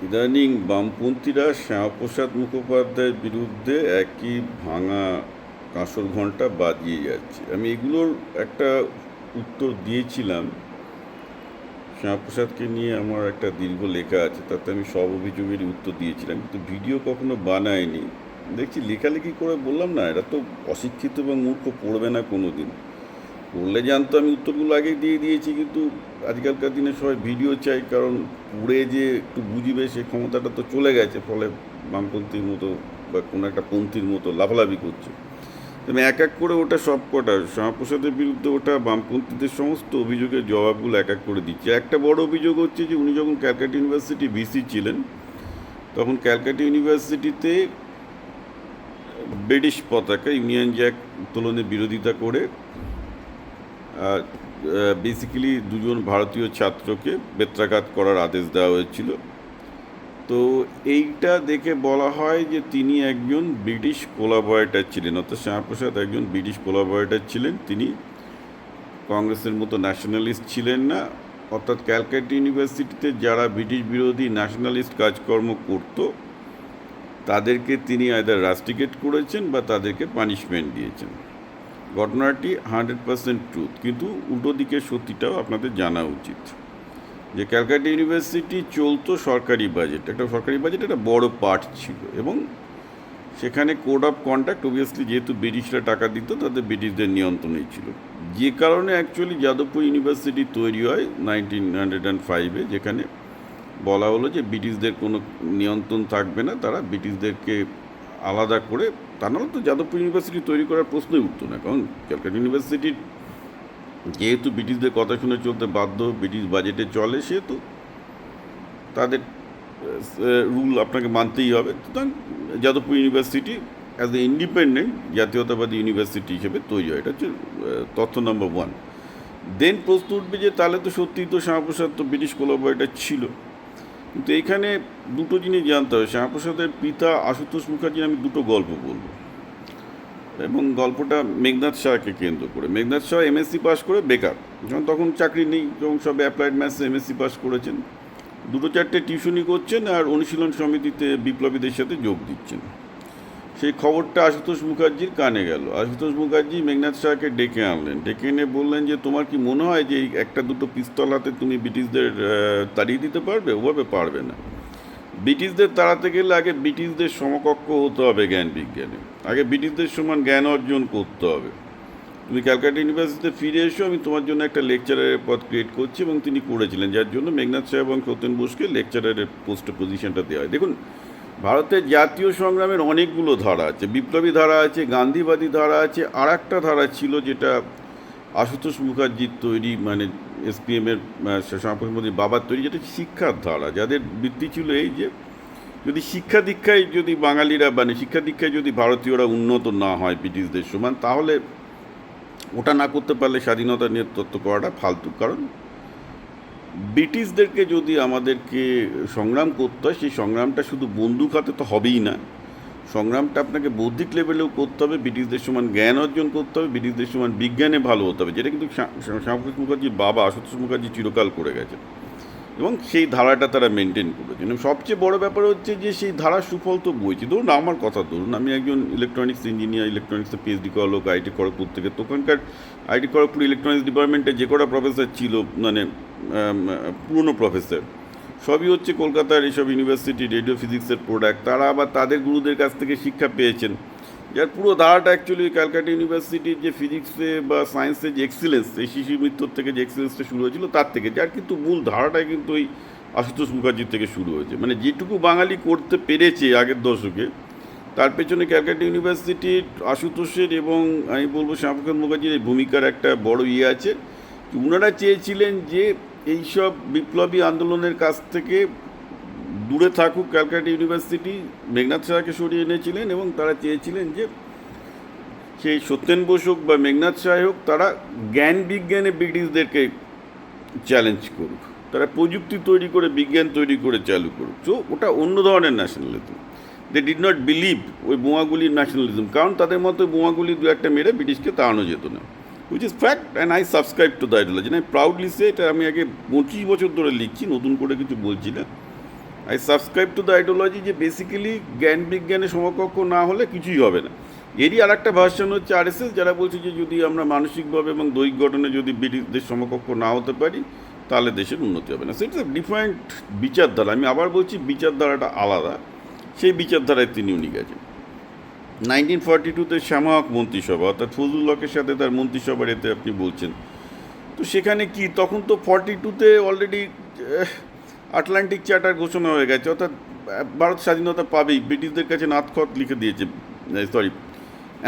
ইদানিং বামপন্থীরা শ্যামাপ্রসাদ মুখোপাধ্যায়ের বিরুদ্ধে একই ভাঙা কাঁসর ঘণ্টা বাজিয়ে যাচ্ছে। আমি এগুলোর একটা উত্তর দিয়েছিলাম। শ্যামাপ্রসাদকে নিয়ে আমার একটা দীর্ঘ লেখা আছে, তাতে আমি সব অভিযোগেরই উত্তর দিয়েছিলাম, কিন্তু ভিডিও কখনো বানায়নি। দেখছি লেখালেখি করে বললাম না, এরা তো অশিক্ষিত এবং মূর্খ, পড়বে না কোনো দিন। পড়লে জানতো আমি উত্তরগুলো আগেই দিয়ে দিয়েছি, কিন্তু আজকালকার দিনে সবাই ভিডিও চাই, কারণ পড়ে যে একটু বুঝবে সে ক্ষমতাটা তো চলে গেছে। ফলে বামপন্থীর মতো বা কোনো একটা পন্থীর মতো লাফালাফি করছে। আমি এক এক করে ওটা সব কটা শ্যামাপ্রসাদের বিরুদ্ধে ওটা বামপন্থীদের সমস্ত অভিযোগের জবাবগুলো এক এক করে দিচ্ছে। একটা বড় অভিযোগ হচ্ছে যে উনি যখন ক্যালকাটা ইউনিভার্সিটি ভিসি ছিলেন, তখন ক্যালকাটা ইউনিভার্সিটিতে ব্রিটিশ পতাকা ইউনিয়ন জ্যাক উত্তোলনের বিরোধিতা করে বেসিক্যালি দুজন ভারতীয় ছাত্রকে বেত্রাঘাত করার আদেশ দেওয়া হয়েছিল। তো এইটা দেখে বলা হয় যে তিনি একজন ব্রিটিশ কোলাবরেটর ছিলেন, অর্থাৎ শ্যামাপ্রসাদ একজন ব্রিটিশ কোলাবরেটর ছিলেন। তিনি কংগ্রেসের মতো ন্যাশনালিস্ট ছিলেন না। অর্থাৎ ক্যালকাটা ইউনিভার্সিটিতে যারা ব্রিটিশ বিরোধী ন্যাশনালিস্ট কাজকর্ম করত, তাদেরকে তিনি আইদার রাস্টিকেট করেছেন বা তাদেরকে পানিশমেন্ট দিয়েছেন। ঘটনাটি 100% ট্রুথ, কিন্তু উল্টো দিকের সত্যিটাও আপনাদের জানা উচিত। যে ক্যালকাটা ইউনিভার্সিটি চলতো সরকারি বাজেট, একটা সরকারি বাজেট একটা বড় পার্ট ছিল, এবং সেখানে কোড অফ কন্ডাক্ট অবভিয়াসলি যেহেতু ব্রিটিশরা টাকা দিত, তাদের ব্রিটিশদের নিয়ন্ত্রণেই ছিল। যে কারণে অ্যাকচুয়ালি যাদবপুর ইউনিভার্সিটি তৈরি হয় 1905-এ, যেখানে বলা হলো যে ব্রিটিশদের কোনো নিয়ন্ত্রণ থাকবে না, তারা ব্রিটিশদেরকে আলাদা করে, তা নাহলে তো যাদবপুর ইউনিভার্সিটি তৈরি করার প্রশ্নই উঠতো না। কারণ ক্যালকাটা ইউনিভার্সিটির যেহেতু ব্রিটিশদের কথা শুনে চলতে বাধ্য, ব্রিটিশ বাজেটে চলে, সেহেতু তাদের রুল আপনাকে মানতেই হবে। সুতরাং Jadavpur university as a independent জাতীয়তাবাদী ইউনিভার্সিটি হিসেবে তৈরি হয়। এটা হচ্ছে তথ্য নম্বর 1। দেন প্রশ্ন উঠবে যে তাহলে তো সত্যিই তো শ্যামাপ্রসাদ তো ব্রিটিশ কোলাবরেটর ছিল। কিন্তু এইখানে দুটো জিনিস জানতে হবে। শ্যামাপ্রসাদের পিতা আশুতোষ মুখার্জি, আমি দুটো গল্প বলবো, এবং গল্পটা মেঘনাদ শাহকে কেন্দ্র করে। মেঘনাদ শাহ এমএসসি পাস করে বেকার, যখন তখন চাকরি নেই, যখন সবে অ্যাপ্লাইড ম্যাথসে এমএসসি পাস করেছেন, দুটো চারটে টিউশনি করছেন আর অনুশীলন সমিতিতে বিপ্লবীদের সাথে যোগ দিচ্ছেন। সেই খবরটা আশুতোষ মুখার্জির কানে গেল। আশুতোষ মুখার্জি মেঘনাদ শাহকে ডেকে আনলেন, ডেকে এনে বললেন যে তোমার কি মনে হয় যে এই একটা দুটো পিস্তল হাতে তুমি ব্রিটিশদের তাড়িয়ে দিতে পারবে? ওভাবে পারবে না। ব্রিটিশদের তাড়াতে গেলে আগে ব্রিটিশদের সমকক্ষ হতে হবে জ্ঞান বিজ্ঞানে, আগে ব্রিটিশদের সমান জ্ঞান অর্জন করতে হবে। তুমি ক্যালকাটা ইউনিভার্সিটিতে ফিরে এসো, আমি তোমার জন্য একটা লেকচারারের পদ ক্রিয়েট করছি। এবং তিনি করেছিলেন, যার জন্য মেঘনাদ শাহ এবং সত্যেন বোসকে লেকচারারের পোস্টে পজিশনটা দেওয়া হয়। দেখুন, ভারতের জাতীয় সংগ্রামের অনেকগুলো ধারা আছে। বিপ্লবী ধারা আছে, গান্ধীবাদী ধারা আছে, আর একটা ধারা ছিল যেটা আশুতোষ মুখার্জির তৈরি, মানে এসপিএমের শ্যামাপ্রসাদ বাবার তৈরি, যেটা শিক্ষার ধারা, যাদের বৃত্তি ছিল এই যে যদি শিক্ষা দীক্ষায় যদি বাঙালিরা, মানে শিক্ষা দীক্ষায় যদি ভারতীয়রা উন্নত না হয় ব্রিটিশদের সমান, তাহলে ওটা না করতে পারলে স্বাধীনতা নিয়ে তত্ত্ব করাটা ফালতু। কারণ ব্রিটিশদেরকে যদি আমাদেরকে সংগ্রাম করতে হয়, সেই সংগ্রামটা শুধু বন্দুক হাতে তো হবেই না। সংগ্রামটা আপনাকে বৌদ্ধিক লেভেলেও করতে হবে, ব্রিটিশদের সমান জ্ঞান অর্জন করতে হবে, ব্রিটিশদের সমান বিজ্ঞানে ভালো হতে হবে, যেটা কিন্তু শ্যামাপ্রসাদ মুখার্জির বাবা আশুতোষ মুখার্জি চিরকাল করে গেছে, এবং সেই ধারাটা তারা মেনটেন করেছেন। এবং সবচেয়ে বড় ব্যাপার হচ্ছে যে সেই ধারার সুফল তো বইছে। ধরুন আমার কথা, ধরুন আমি একজন ইলেকট্রনিক্স ইঞ্জিনিয়ার, ইলেকট্রনিক্সে পিএইচডি করা লোক, আইটি খড়গপুর থেকে। তখনকার আইটি খড়গপুর ইলেকট্রনিক্স ডিপার্টমেন্টে যে কটা প্রফেসর ছিল, মানে পুরনো প্রফেসর, সবই হচ্ছে কলকাতার এইসব ইউনিভার্সিটি রেডিও ফিজিক্সের প্রোডাক্ট। তারা আবার তাদের গুরুদের কাছ থেকে শিক্ষা পেয়েছেন, যার পুরো ধারাটা অ্যাকচুয়ালি ক্যালকাটা ইউনিভার্সিটির যে ফিজিক্সে বা সায়েন্সের যে এক্সিলেন্স, এই শিশু মৃত্যুর থেকে যে এক্সিলেন্সটা শুরু হয়েছিল তার থেকে, যার কিন্তু মূল ধারাটাই কিন্তু ওই আশুতোষ মুখার্জির থেকে শুরু হয়েছে। মানে যেটুকু বাঙালি করতে পেরেছে আগের দশকে, তার পেছনে ক্যালকাটা ইউনিভার্সিটির আশুতোষের এবং আমি বলবো শ্যামাপ্রসাদ মুখার্জির এই ভূমিকার একটা বড় ইয়ে আছে। ওনারা চেয়েছিলেন যে এইসব বিপ্লবী আন্দোলনের কাছ থেকে দূরে থাকুক ক্যালকাটা ইউনিভার্সিটি। মেঘনাদ শাহকে সরিয়ে এনেছিলেন, এবং তারা চেয়েছিলেন যে সেই সত্যেন বোস হোক বা মেঘনাদ শাহ হোক, তারা জ্ঞান বিজ্ঞানে ব্রিটিশদেরকে চ্যালেঞ্জ করুক, তারা প্রযুক্তি তৈরি করে, বিজ্ঞান তৈরি করে চালু করুক। তো ওটা অন্য ধরনের nationalism. They did not believe ওই বোমাগুলির ন্যাশনালিজম, কারণ তাদের মতো বোমাগুলি দু একটা মেরে ব্রিটিশকে তাড়ানো যেত না, which is fact, and I subscribe to the ideology. আমি প্রাউডলি সে, এটা আমি আগে 25 বছর ধরে লিখছি, নতুন করে কিছু বলছি না। I subscribe to the ideology যে বেসিক্যালি জ্ঞান বিজ্ঞানের সমকক্ষ না হলে কিছুই হবে না। এরই আর একটা ভার্সন হচ্ছে আরএসএস, যারা বলছে যে যদি আমরা মানসিকভাবে এবং দৈহিক গঠনে যদি ব্রিটিশদের সমকক্ষ না হতে পারি তাহলে দেশের উন্নতি হবে না। সো ইটস এ ডিফারেন্ট বিচারধারা। আমি আবার বলছি বিচারধারাটা আলাদা, সেই বিচারধারায় তিনি উনি গেছেন। 1942-তে শ্যামা হক মন্ত্রিসভা, অর্থাৎ ফজলুল হকের সাথে তার মন্ত্রিসভার এতে আপনি বলছেন, তো সেখানে কি তখন তো 42-তে অলরেডি আটলান্টিক চার্টার ঘোষণা হয়ে গেছে, অর্থাৎ ভারত স্বাধীনতা পাবেই। ব্রিটিশদের কাছে নাতখত লিখে দিয়েছে, সরি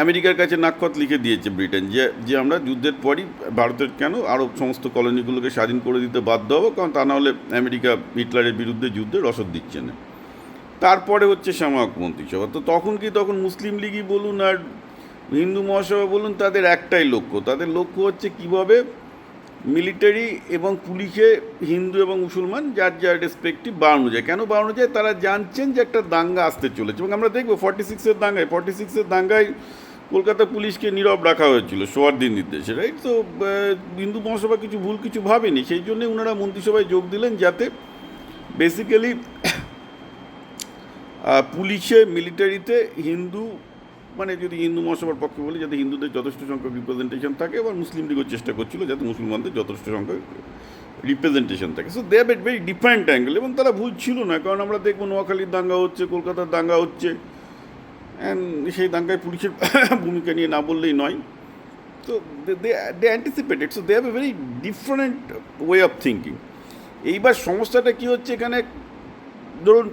আমেরিকার কাছে নাকখত লিখে দিয়েছে ব্রিটেন, যে আমরা যুদ্ধের পরই ভারতের কেন আরও সমস্ত কলোনিগুলোকে স্বাধীন করে দিতে বাধ্য হবো, কারণ তা নাহলে আমেরিকা হিটলারের বিরুদ্ধে যুদ্ধে রসদ দিচ্ছে না। তারপরে হচ্ছে শ্যামা হক মন্ত্রিসভা। তো তখন মুসলিম লীগই বলুন আর হিন্দু মহাসভা বলুন, তাদের একটাই লক্ষ্য, তাদের লক্ষ্য হচ্ছে কীভাবে মিলিটারি এবং পুলিশে হিন্দু এবং মুসলমান যার যার রেসপেক্টিভ বাড়ানো যায়। কেন বাড়ানো যায়? তারা জানছেন যে একটা দাঙ্গা আসতে চলেছে, এবং আমরা দেখবো 46-এর দাঙ্গায় কলকাতা পুলিশকে নীরব রাখা হয়েছিল সোয়ার্দির নির্দেশে, রাইট? তো হিন্দু মহাসভা কিছু ভাবেনি, সেই জন্যে ওনারা মন্ত্রিসভায় যোগ দিলেন, যাতে বেসিক্যালি পুলিশে মিলিটারিতে হিন্দু, মানে যদি হিন্দু মহাসভার পক্ষে বলি, যাতে হিন্দুদের যথেষ্ট সংখ্যক রিপ্রেজেন্টেশন থাকে, এবং মুসলিম লীগও চেষ্টা করছিল যাতে মুসলমানদের যথেষ্ট সংখ্যক রিপ্রেজেন্টেশন থাকে। So they have a very different angle, এবং তারা ভুল ছিল না, কারণ আমরা দেখবো নোয়াখালীর দাঙ্গা হচ্ছে, কলকাতার দাঙ্গা হচ্ছে, অ্যান্ড সেই দাঙ্গায় পুলিশের ভূমিকা নিয়ে না বললেই নয়। তো they anticipated, so they have a very different way of thinking. এইবার সমস্যাটা কী হচ্ছে এখানে, ধরুন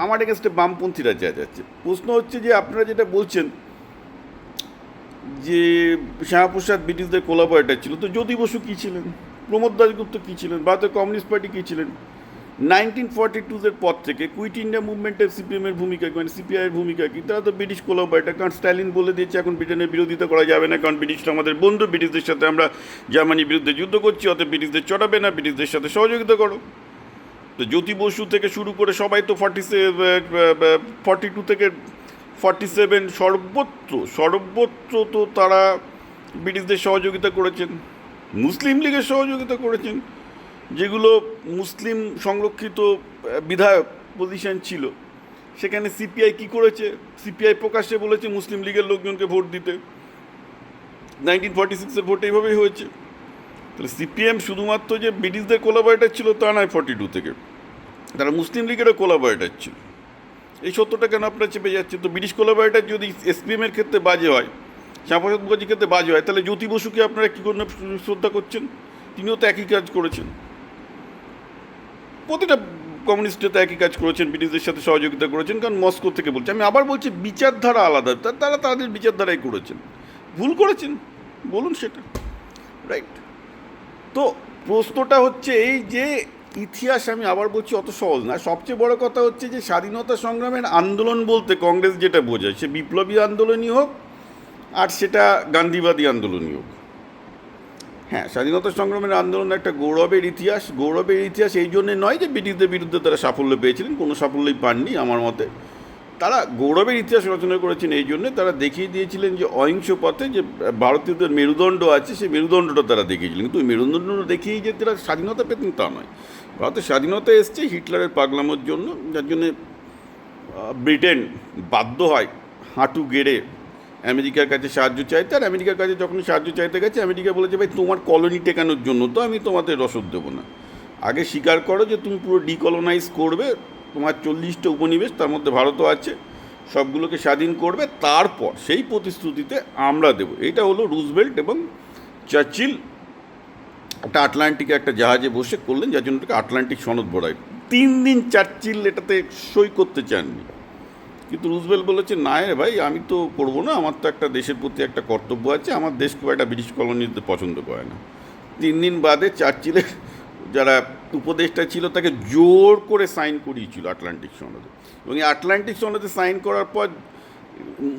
আমার এগেনস্টে বামপন্থীরা যা যাচ্ছে, প্রশ্ন হচ্ছে যে আপনারা যেটা বলছেন যে শ্যামাপ্রসাদ ব্রিটিশদের কোলাবরেটর ছিল, তো জ্যোতি বসু কী ছিলেন, প্রমোদ দাশগুপ্ত কী ছিলেন, ভারতের কমিউনিস্ট পার্টি কী ছিলেন? 1942-এর পর থেকে কুইট ইন্ডিয়া মুভমেন্টের সিপিএমের ভূমিকা, মানে সিপিআইয়ের ভূমিকা কি? তারা তো ব্রিটিশ কোলাবরেটর, কারণ স্ট্যালিন বলে দিয়েছে এখন ব্রিটেনের বিরোধিতা করা যাবে না, কারণ ব্রিটিশরা আমাদের বন্ধু, ব্রিটিশদের সাথে আমরা জার্মানির বিরুদ্ধে যুদ্ধ করছি, অতএব ব্রিটিশদের চড়াবে না, ব্রিটিশদের সাথে সহযোগিতা করো। তো জ্যোতি বসু থেকে শুরু করে সবাই তো 42 থেকে 47 সর্বত্র তো তারা ব্রিটিশদের সহযোগিতা করেছেন, মুসলিম লীগের সহযোগিতা করেছেন, যেগুলো মুসলিম সংরক্ষিত বিধায়ক পজিশন ছিল। সেখানে সিপিআই কি করেছে? সিপিআই প্রকাশ্যে বলেছে মুসলিম লীগের লোকজনকে ভোট দিতে। 1946-এর ভোট এইভাবেই হয়েছে। তাহলে সিপিএম শুধুমাত্র যে ব্রিটিশদের কোলাবরেটর ছিল তা নয়, 42 থেকে তারা মুসলিম লীগেরও কোলাবরেটর ছিল। এই সত্যটা কেন আপনারা চেপে যাচ্ছে? তো ব্রিটিশ কোলাবরেটর যদি এসপিএমের ক্ষেত্রে বাজে হয়, শ্যামাপ্রসাদ মুখার্জির ক্ষেত্রে বাজে হয়, তাহলে জ্যোতি বসুকে আপনারা কী করে শ্রদ্ধা করছেন? তিনিও তো একই কাজ করেছেন, প্রতিটা কমিউনিস্টে তো একই কাজ করেছেন, ব্রিটিশদের সাথে সহযোগিতা করেছেন, কারণ মস্কো থেকে বলছে। আমি আবার বলছি বিচারধারা আলাদা, তারা তাদের বিচারধারাই করেছেন, ভুল করেছেন বলুন সেটা, রাইট? তো প্রশ্নটা হচ্ছে এই যে ইতিহাস, আমি আবার বলছি অত সহজ না। সবচেয়ে বড় কথা হচ্ছে যে স্বাধীনতা সংগ্রামের আন্দোলন বলতে কংগ্রেস যেটা বোঝায়, সে বিপ্লবী আন্দোলনই হোক আর সেটা গান্ধীবাদী আন্দোলনই হোক। হ্যাঁ, স্বাধীনতা সংগ্রামের আন্দোলন একটা গৌরবের ইতিহাস এই জন্যে নয় যে ব্রিটিশদের বিরুদ্ধে তারা সাফল্য পেয়েছিলেন, কোনো সাফল্যই পাননি আমার মতে। তারা গৌরবের ইতিহাস রচনা করেছেন এই জন্যে, তারা দেখিয়ে দিয়েছিলেন যে অহিংস পথে যে ভারতীয়দের মেরুদণ্ড আছে, সেই মেরুদণ্ডটা তারা দেখিয়েছিলেন। কিন্তু ওই মেরুদণ্ড দেখিয়েই যে তারা স্বাধীনতা পেতেন তা নয়। ভারতের স্বাধীনতা এসছে হিটলারের পাগলামোর জন্য, যার জন্যে ব্রিটেন বাধ্য হয় হাঁটু গেড়ে আমেরিকার কাছে সাহায্য চাইতে। আর আমেরিকার কাছে যখন সাহায্য চাইতে গেছে, আমেরিকা বলেছে ভাই তোমার কলোনি টেকানোর জন্য তো আমি তোমাদের রসদ দেবো না, আগে স্বীকার করো যে তুমি পুরো ডিকলোনাইজ করবে, তোমার 40টা উপনিবেশ তার মধ্যে ভারতও আছে, সবগুলোকে স্বাধীন করবে, তারপর সেই প্রতিশ্রুতিতে আমরা দেব। এটা হলো রুজভেল্ট এবং চার্চিল একটা আটলান্টিকে একটা জাহাজে বসে করলেন, যার জন্য এটাকে আটলান্টিক সনদ বলায়। 3 দিন চার্চিল এটাতে সই করতে চাননি, কিন্তু রুজভেল্ট বলেছে না রে ভাই, আমি তো করবো না, আমার তো একটা দেশের প্রতি একটা কর্তব্য আছে, আমার দেশ খুব একটা ব্রিটিশ কলোনিতে পছন্দ করে না। 3 দিন বাদে চার্চিলের যারা উপদেষ্টা ছিল তাকে জোর করে সাইন করিয়েছিল আটলান্টিক সনদে, এবং এই আটলান্টিক সনদে সাইন করার পর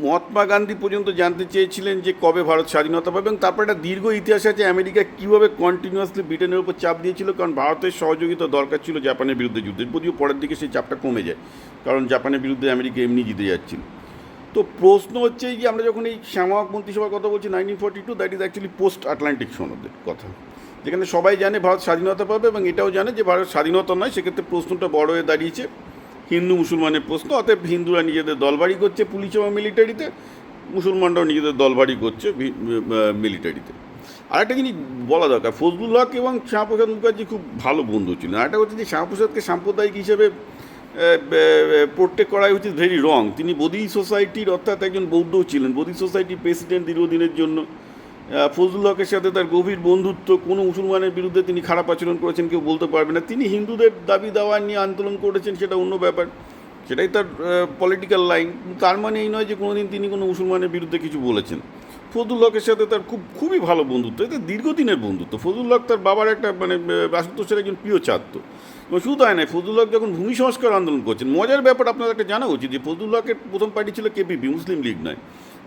মহাত্মা গান্ধী পর্যন্ত জানতে চেয়েছিলেন যে কবে ভারত স্বাধীনতা পাবে, এবং তারপর একটা দীর্ঘ ইতিহাস আছে আমেরিকা কীভাবে কন্টিনিউয়াসলি ব্রিটেনের উপর চাপ দিয়েছিল, কারণ ভারতের সহযোগিতা দরকার ছিল জাপানের বিরুদ্ধে যুদ্ধের। যদিও পরের দিকে সেই চাপটা কমে যায়, কারণ জাপানের বিরুদ্ধে আমেরিকা এমনি জিতে যাচ্ছিল। তো প্রশ্ন হচ্ছে যে আমরা যখন এই শ্যামা হক মন্ত্রিসভার কথা বলছি 1942, that is actually post Atlantic সনদের কথা, যেখানে সবাই জানে ভারত স্বাধীনতা পাবে, এবং এটাও জানে যে ভারত স্বাধীনতা নয়। সেক্ষেত্রে প্রশ্নটা বড় হয়ে দাঁড়িয়েছে হিন্দু মুসলমানের প্রশ্ন, অতএব হিন্দুরা নিজেদের দলবাড়ি করছে পুলিশে বা মিলিটারিতে, মুসলমানরাও নিজেদের দলবাড়ি করছে মিলিটারিতে। আর একটা জিনিস বলা দরকার, ফজলুল হক এবং শ্যামাপ্রসাদ মুখার্জি খুব ভালো বন্ধু ছিলেন। আরেকটা হচ্ছে যে শ্যামাপ্রসাদকে সাম্প্রদায়িক হিসেবে প্রোটেক্ট করা উইচ ইজ ভেরি রং। তিনি বোধি সোসাইটির, অর্থাৎ একজন বৌদ্ধও ছিলেন, বোধি সোসাইটির প্রেসিডেন্ট দীর্ঘদিনের জন্য। ফজলুল হকের সাথে তার গভীর বন্ধুত্ব, কোনো মুসলমানের বিরুদ্ধে তিনি খারাপ আচরণ করেছেন কেউ বলতে পারবে না। তিনি হিন্দুদের দাবি দাওয়া নিয়ে আন্দোলন করেছেন, সেটা অন্য ব্যাপার, সেটাই তার পলিটিক্যাল লাইন। তার মানে এই নয় যে কোনোদিন তিনি কোনো মুসলমানের বিরুদ্ধে কিছু বলেছেন। ফজলুল হকের সাথে তার খুবই ভালো বন্ধুত্ব, এটা দীর্ঘদিনের বন্ধুত্ব। ফজলুল হক তার বাবার একটা আশুতোষের একজন প্রিয় ছাত্র। এবং শুধু তাই নয়, ফজলুল হক যখন ভূমি সংস্কার আন্দোলন করছেন, মজার ব্যাপার আপনার একটা জানা উচিত যে ফজলুল হকের প্রথম পার্টি ছিল কেপিপি, মুসলিম লীগ নয়।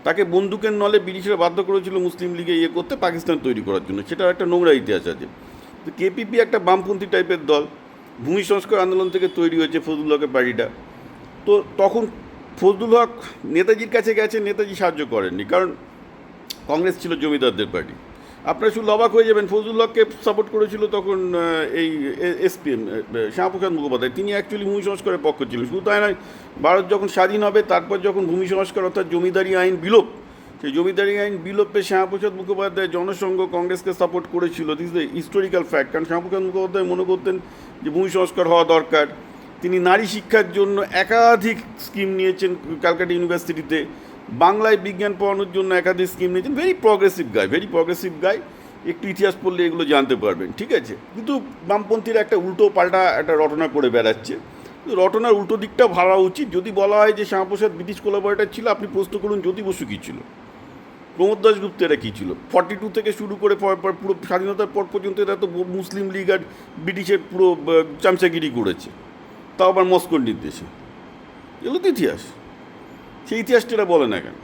তাকে বন্দুকের নলে ব্রিটিশরা বাধ্য করেছিল মুসলিম লীগে করতে, পাকিস্তান তৈরি করার জন্য। সেটা একটা নোংরা ইতিহাস আছে। তো কেপিপি একটা বামপন্থী টাইপের দল, ভূমি সংস্কার আন্দোলন থেকে তৈরি হয়েছে ফজলুল হকের পার্টিটা। তো তখন ফজলুল হক নেতাজির কাছে গেছে, নেতাজি সাহায্য করেননি, কারণ কংগ্রেস ছিল জমিদারদের পার্টি। আপনারা শুধু অবাক হয়ে যাবেন, ফজলুল হককে সাপোর্ট করেছিল তখন এই এসপিএম, শ্যামাপ্রসাদ মুখোপাধ্যায়। তিনি অ্যাকচুয়ালি ভূমি সংস্কারের পক্ষ ছিলেন। শুধু তাই নয়, ভারত যখন স্বাধীন হবে, তারপর যখন ভূমি সংস্কার অর্থাৎ জমিদারি আইন বিলোপ, সেই জমিদারি আইন বিলোপে শ্যামাপ্রসাদ মুখোপাধ্যায় জনসংঘ কংগ্রেসকে সাপোর্ট করেছিল। This is the historical fact. কারণ শ্যামাপ্রসাদ মুখোপাধ্যায় মনে করতেন যে ভূমি সংস্কার হওয়া দরকার। তিনি নারী শিক্ষার জন্য একাধিক স্কিম নিয়েছেন ক্যালকাটা ইউনিভার্সিটিতে, বাংলায় বিজ্ঞান পড়ানোর জন্য একাধিক স্কিম নিয়েছেন। ভেরি প্রগ্রেসিভ গাই। একটু ইতিহাস পড়লে এগুলো জানতে পারবেন, ঠিক আছে। কিন্তু বামপন্থীরা একটা উল্টো পাল্টা একটা রটনা করে বেড়াচ্ছে। রটনার উল্টো দিকটাও ভাবা উচিত। যদি বলা হয় যে শ্যামাপ্রসাদ ব্রিটিশ কোলাবরেটর ছিল, আপনি প্রশ্ন করুন জ্যোতি বসু কী ছিল, প্রমোদ দাশগুপ্ত এরা কী ছিল। 42 থেকে শুরু করে পুরো স্বাধীনতার পর পর্যন্ত এরা তো মুসলিম লীগ আর ব্রিটিশের পুরো চামচাগিরি করেছে, তাও আবার মস্কোর নির্দেশে। এগুলো তো ইতিহাস, সেই ইতিহাসটা এরা বলে না কেন?